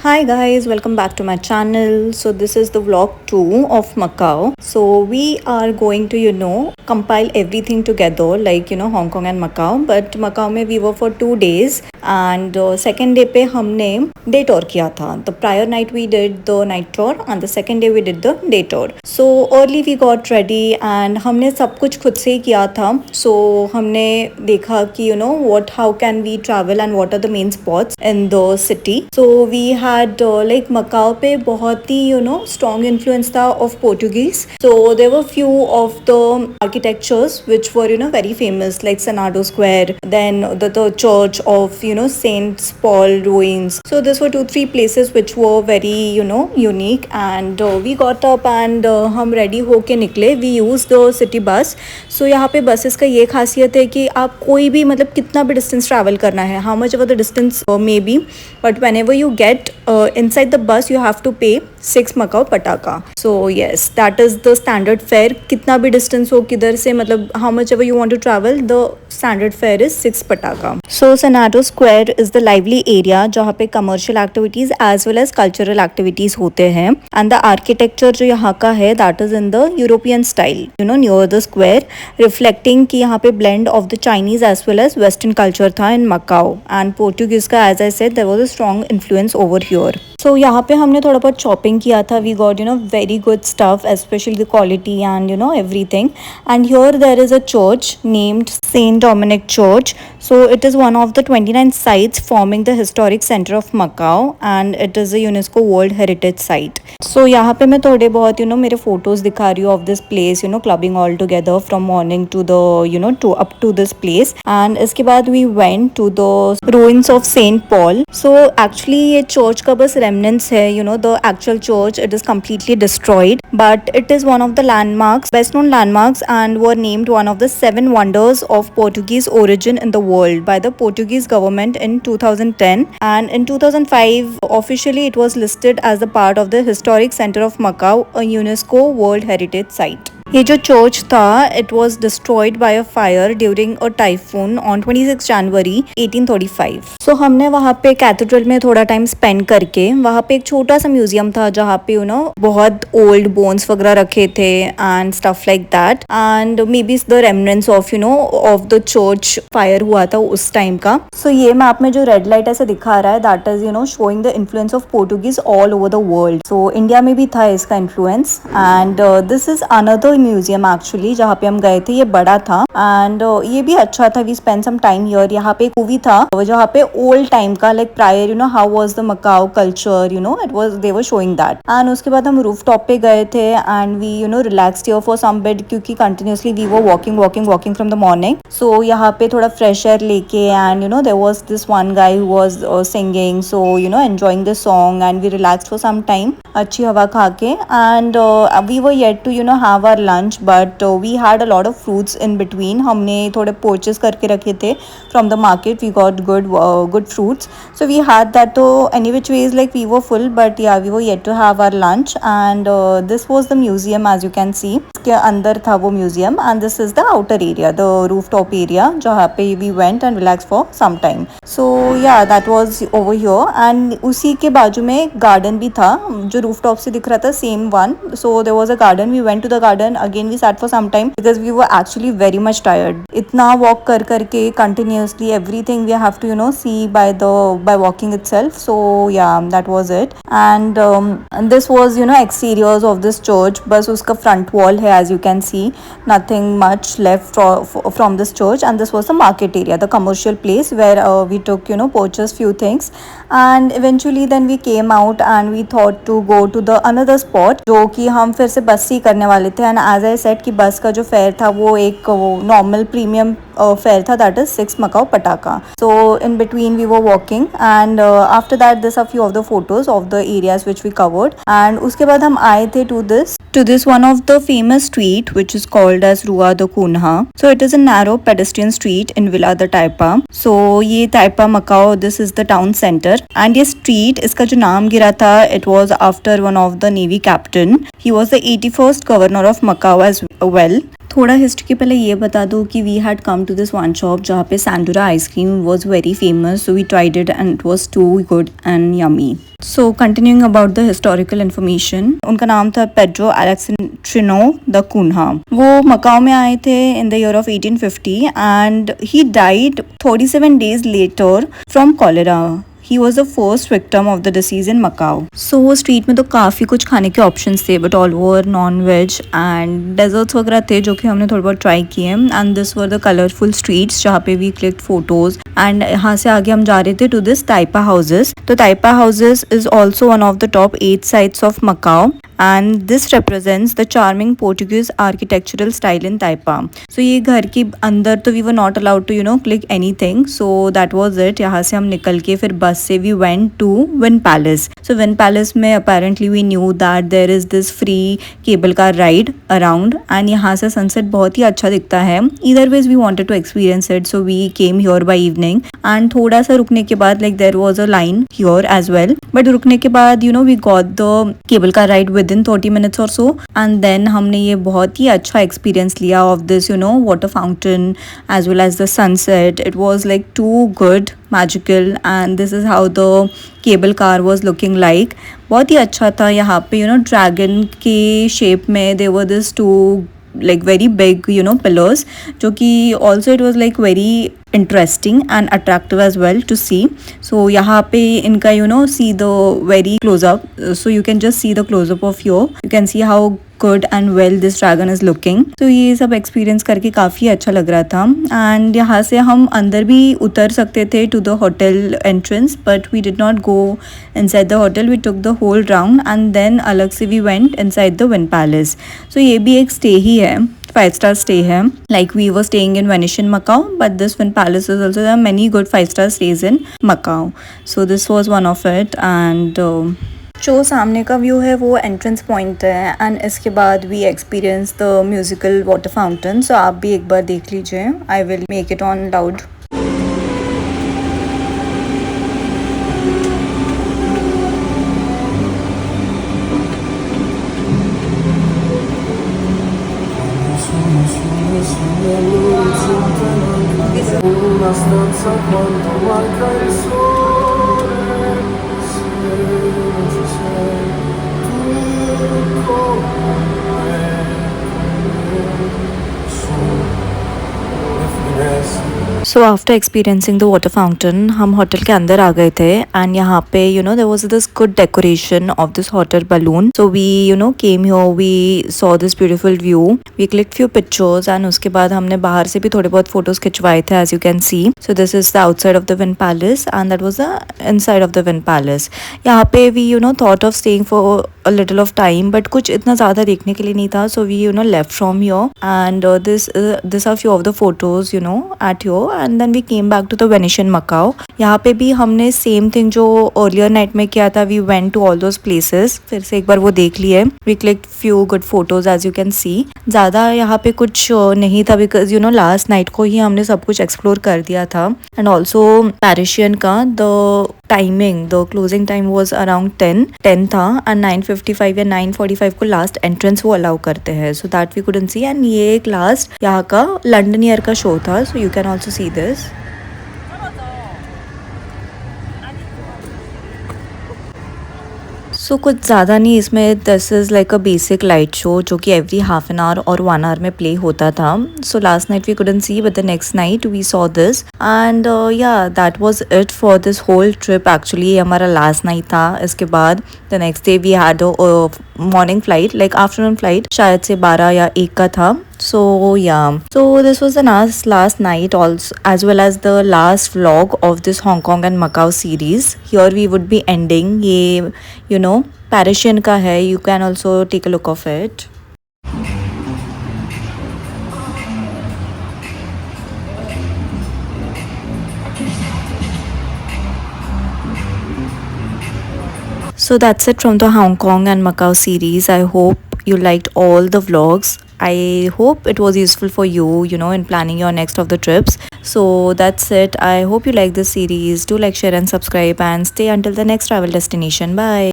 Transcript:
Hi guys, welcome back to my channel. So this is the vlog 2 of Macau. So we are going to compile everything together like Hong Kong and Macau. But Macau में we were for 2 days and second day पे हमने day tour किया था. The prior night we did the night tour and the second day we did the day tour. So early we got ready and हमने सब कुछ खुद से ही किया था. So हमने देखा कि what how can we travel and what are the main spots in the city. So we had like Macau पे बहुत ही strong influence था of Portuguese. So there were few of the architectures which were very famous like Senado Square, then the church of Saint Paul ruins. So these were 2-3 places which were very unique and we got up and हम ready होके निकले. We used the city bus. So यहाँ पे buses का ये खासियत है कि आप कोई भी मतलब कितना भी distance travel करना है, how much ever the distance may be, but whenever you get inside the bus you have to pay 6 Macau Pataka. So yes, that is the standard fare. कितना भी distance हो किधर से मतलब how much ever you want to travel, the standard fare is 6 Pataka. So Senado Square is the lively area जहाँ पे commercial activities as well as cultural activities होते हैं and the architecture जो यहाँ का है that is in the European style near the square, reflecting कि यहाँ पे blend of the Chinese as well as Western culture था in Macau and Portuguese का as I said there was a strong influence over here. So यहाँ पे हमने थोड़ा बहुत shopping किया था. We got very good stuff, especially the quality and everything. And here there is a church named Saint Dominic Church. So it is one of the 29 sites forming the historic center of Macau and it is a UNESCO World Heritage Site. So यहाँ पे मैं थोड़े बहुत मेरे photos दिखा रही हूँ of this place clubbing all together from morning to the to up to this place. And इसके बाद we went to the ruins of Saint Paul. So actually ये church का बस remnants है the actual church it is completely destroyed, but it is one of the landmarks, best known landmarks, and were named one of the 7 wonders of Portuguese origin in the world by the Portuguese government in 2010, and in 2005 officially it was listed as a part of the historic center of Macau, a UNESCO World Heritage Site. ये जो church था it was destroyed by a fire during a typhoon on 26 January 1835. So हमने वहाँ पे cathedral में थोड़ा time spend करके वहाँ पे एक छोटा सा म्यूजियम था जहाँ पे बहुत ओल्ड बोन्स वगैरह रखे थे and stuff like that and may be the remnants of of the church fire हुआ था उस टाइम का. सो ये मैप में जो रेड लाइट ऐसा दिखा रहा है that is showing the influence of Portuguese all over the world. So India में भी था इसका influence and this is another museum actually जहाँ पे हम गए थे. ये बड़ा था एंड ये भी अच्छा था. We spend some time here. यहाँ पे एक मूवी था जहाँ पे ओल्ड टाइम का like prior how was the Macau culture it was they were showing that. And उसके बाद हम रूफ टॉप पे गए थे and we relaxed here for some bit क्योंकि continuously we were walking from the morning. So यहाँ पे थोड़ा फ्रेश एयर लेके and there was this one guy who was singing. So enjoying the song and we relaxed for some time अच्छी हवा खा के and we were yet to have our lunch, but we had a lot of fruits in between. हमने थोड़े purchase करके रखे थे from the market. We got good fruits, so we had that. So any which ways like we were full, but yeah we were yet to have our lunch and this was the museum as you can see. इसके अंदर था वो museum and this is the outer area, the rooftop area जहाँ पे we went and relaxed for some time. So yeah that was over here and उसी के बाजू में garden भी था जो rooftop से दिख रहा था, same one. So there was a garden. We went to the garden. Again we sat for some time because we were actually very much tired. इतना walk कर करके continuously everything we have to see by walking itself. So yeah that was it and this was exteriors of this church. बस उसका front wall है as you can see, nothing much left from this church. And this was the market area, the commercial place where we took purchased few things and eventually then we came out and we thought to go to the another spot जो कि हम फिर से बस ही करने वाले थे. And as I said कि बस का जो फेयर था वो एक नॉर्मल प्रीमियम फेयर था that is 6 Macau Pataka. So in between we were walking and after that this are few of the photos of the areas which we covered and उसके बाद हम आए थे to this one of the famous street which is called as Rua de Cunha. So it is a narrow pedestrian street in Villa de Taipa. So ये Taipa Macau, this is the town center and ये street इसका जो नाम गिरा था it was after one of the navy captain. He was the 81st governor of Macau as well. थोड़ा history के पहले ये बता दूँ कि we had come to this one shop जहाँ पे serradura ice cream was very famous, so we tried it and it was too good and yummy. So continuing about the historical information, उनका नाम था पेड्रो अलेक्सेंड्रिनो द कुन्हा. वो Macau में आए थे in the year of 1850 and he died 37 days later from cholera. He was the first victim of the disease in Macau. So वो street में तो काफ़ी कुछ खाने के ऑप्शंस थे but all were non veg and desserts वगैरह थे जो कि हमने थोड़ा बहुत ट्राई किए. And this were the colourful streets जहाँ पे वी क्लिक फोटोज. एंड यहाँ से आगे हम जा रहे थे टू दिस ताइपा हाउसेस. तो Taipa houses is also one of the top 8 sites of Macau and this represents the charming Portuguese architectural style in Taipa. So ये घर के अंदर तो we were not allowed to click anything, so that was it. यहाँ से हम निकल के फिर बस से we went to Wynn Palace. So Wynn Palace में apparently we knew that there is this free cable car ride around and यहाँ से सनसेट बहुत ही अच्छा दिखता है. इधर was we wanted to experience it, so we came here by evening and थोड़ा सा रुकने के बाद like there was a line here as well, but रुकने के बाद we got the cable car ride within 30 minutes or so and then हमने ये बहुत ही अच्छा एक्सपीरियंस लिया of this water fountain as well as the sunset. It was like too good, magical and this is how the cable car was looking like. बहुत ही अच्छा था. यहाँ पे ड्रैगन के शेप में there were this two like very big pillars जो कि also it was like very interesting and attractive as well to see. So यहाँ पे इनका see the very close up, so you can just see the close up of here. You can see how good and well this dragon is looking. तो ये सब experience करके काफ़ी अच्छा लग रहा था. एंड यहाँ से हम अंदर भी उतर सकते थे to the hotel entrance but we did not go inside the hotel. We took the whole round and then अलग से we went inside the Wynn Palace. So ये भी एक स्टे ही है, 5-star stay है. Like we were staying in Venetian Macau, but this Wynn Palace is also, there are many good 5-star stays in Macau. So this was one of it. And जो सामने का view है वो entrance point है and इसके बाद we experience the musical water fountain. So आप भी एक बार देख लीजिए. I will make it on loud. Una stanza quando manca il sole, se ci sei tu con me, le finestre. So after experiencing the water fountain हम hotel के अंदर आ गए थे एंड यहाँ पे there was this good decoration of this hot air balloon. So we came here, we saw this beautiful view, we clicked few pictures and उसके बाद हमने बाहर से भी थोड़े बहुत फोटोज खिंचवाए थे as you can see. So this is the outside of the Wynn Palace and that was the inside of the Wynn Palace. यहाँ पे we thought of staying for a little of time but कुछ इतना ज़्यादा देखने के लिए नहीं था. so we left from here and this are few of the photos at here and then we came back to the Venetian Macau. यहाँ पे भी हमने same thing जो earlier night में किया था. we went to all those places, फिर से एक बार वो देख लिए. we clicked few good photos as you can see. ज़्यादा यहाँ पे कुछ नहीं था because last night को ही हमने सब कुछ explore कर दिया था. and also Parisian का the closing time was around 10 था and 9:55 या 9:45 को लास्ट एंट्रेंस वो अलाउ करते हैं. So that we couldn't see and ये एक लास्ट यहाँ का लंडन ईयर का शो था. So you can also see this. So कुछ ज़्यादा नहीं इसमें. This is like a basic light show जो कि एवरी हाफ एन आवर और 1 hour में प्ले होता था. So last night we couldn't see but the next night we saw this and yeah that was it for this whole trip. Actually ये हमारा last night था. इसके बाद the next day we had morning flight, like afternoon flight, शायद से 12 या 1 का था. So yeah, so this was the last night also as well as the last vlog of this Hong Kong and Macau series. Here we would be ending. ये Parisian का है. You can also take a look of it. So that's it from the Hong Kong and Macau series. I hope you liked all the vlogs. I hope it was useful for you, in planning your next of the trips. So that's it. I hope you like this series. Do like, share and subscribe and stay until the next travel destination. Bye.